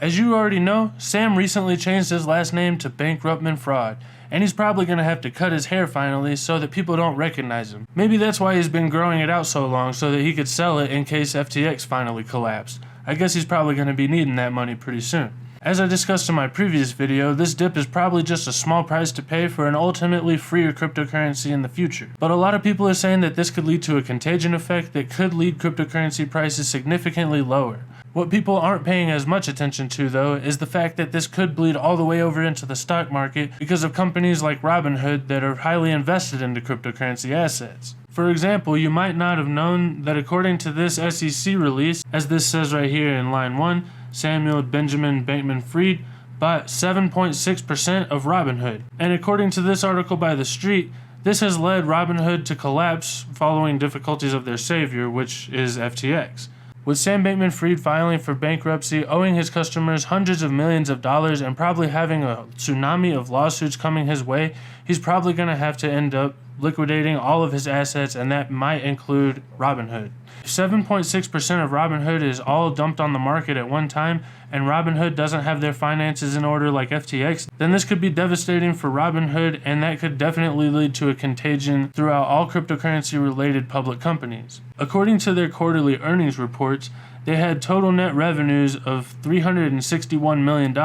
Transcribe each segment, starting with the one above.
As you already know, Sam recently changed his last name to Bankrupt-Man-Fried, and he's probably going to have to cut his hair finally so that people don't recognize him. Maybe that's why he's been growing it out so long, so that he could sell it in case FTX finally collapsed. I guess he's probably going to be needing that money pretty soon. As I discussed in my previous video, this dip is probably just a small price to pay for an ultimately freer cryptocurrency in the future. But a lot of people are saying that this could lead to a contagion effect that could lead cryptocurrency prices significantly lower. What people aren't paying as much attention to, though, is the fact that this could bleed all the way over into the stock market because of companies like Robinhood that are highly invested into cryptocurrency assets. For example, you might not have known that according to this SEC release, as this says right here in line 1, Samuel Benjamin Bankman-Fried bought 7.6% of Robinhood. And according to this article by The Street, this has led Robinhood to collapse following difficulties of their savior, which is FTX. With Sam Bankman-Fried filing for bankruptcy, owing his customers hundreds of millions of dollars, and probably having a tsunami of lawsuits coming his way, he's probably going to have to end up liquidating all of his assets, and that might include Robinhood. If 7.6% of Robinhood is all dumped on the market at one time, and Robinhood doesn't have their finances in order like FTX, then this could be devastating for Robinhood, and that could definitely lead to a contagion throughout all cryptocurrency-related public companies. According to their quarterly earnings reports, they had total net revenues of $361 million,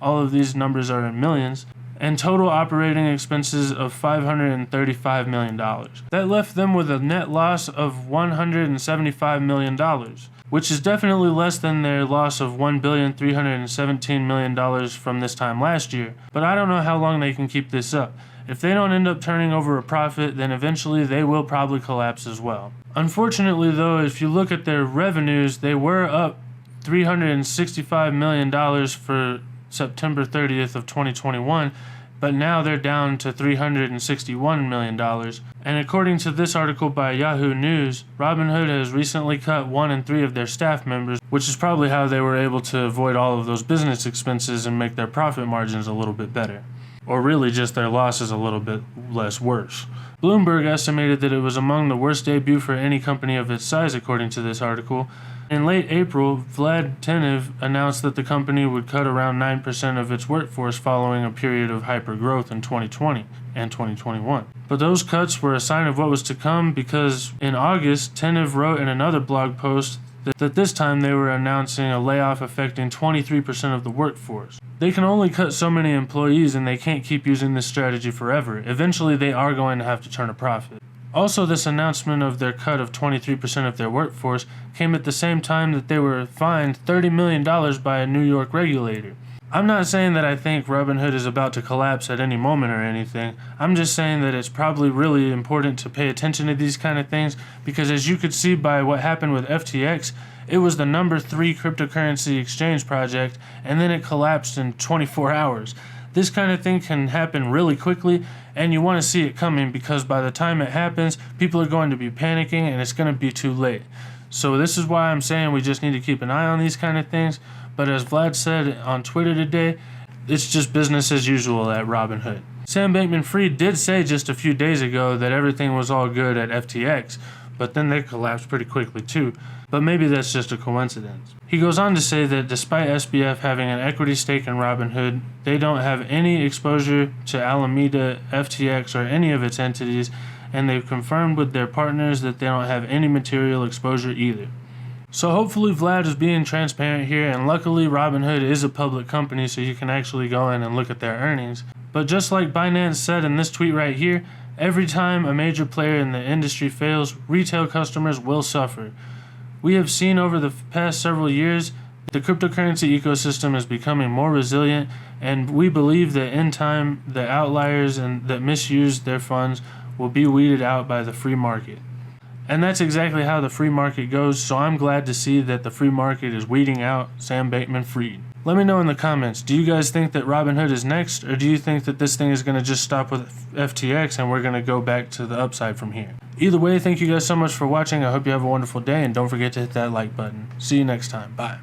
all of these numbers are in millions, and total operating expenses of $535 million. That left them with a net loss of $175 million, which is definitely less than their loss of $1,317 million from this time last year, but I don't know how long they can keep this up. If they don't end up turning over a profit, then eventually they will probably collapse as well. Unfortunately though, if you look at their revenues, they were up $365 million for September 30th of 2021, but now they're down to $361 million. And according to this article by Yahoo News, Robinhood has recently cut 1 in 3 of their staff members, which is probably how they were able to avoid all of those business expenses and make their profit margins a little bit better. Or really just their losses a little bit less worse. Bloomberg estimated that it was among the worst debut for any company of its size, according to this article. In late April, Vlad Tenev announced that the company would cut around 9% of its workforce following a period of hyper-growth in 2020 and 2021. But those cuts were a sign of what was to come because in August, Tenev wrote in another blog post that this time they were announcing a layoff affecting 23% of the workforce. They can only cut so many employees and they can't keep using this strategy forever. Eventually they are going to have to turn a profit. Also, this announcement of their cut of 23% of their workforce came at the same time that they were fined $30 million by a New York regulator. I'm not saying that I think Robinhood is about to collapse at any moment or anything. I'm just saying that it's probably really important to pay attention to these kind of things because as you could see by what happened with FTX, it was the number 3 cryptocurrency exchange project and then it collapsed in 24 hours. This kind of thing can happen really quickly and you want to see it coming because by the time it happens, people are going to be panicking and it's going to be too late. So this is why I'm saying we just need to keep an eye on these kind of things. But as Vlad said on Twitter today, it's just business as usual at Robinhood. Sam Bankman-Fried did say just a few days ago that everything was all good at FTX, but then they collapsed pretty quickly too. But maybe that's just a coincidence. He goes on to say that despite SBF having an equity stake in Robinhood, they don't have any exposure to Alameda, FTX, or any of its entities, and they've confirmed with their partners that they don't have any material exposure either. So hopefully Vlad is being transparent here, and luckily Robinhood is a public company so you can actually go in and look at their earnings. But just like Binance said in this tweet right here, every time a major player in the industry fails, retail customers will suffer. We have seen over the past several years the cryptocurrency ecosystem is becoming more resilient, and we believe that in time the outliers and that misuse their funds will be weeded out by the free market. And that's exactly how the free market goes, so I'm glad to see that the free market is weeding out Sam Bankman-Fried. Let me know in the comments, do you guys think that Robinhood is next, or do you think that this thing is going to just stop with FTX and we're going to go back to the upside from here? Either way, thank you guys so much for watching. I hope you have a wonderful day, and don't forget to hit that like button. See you next time. Bye.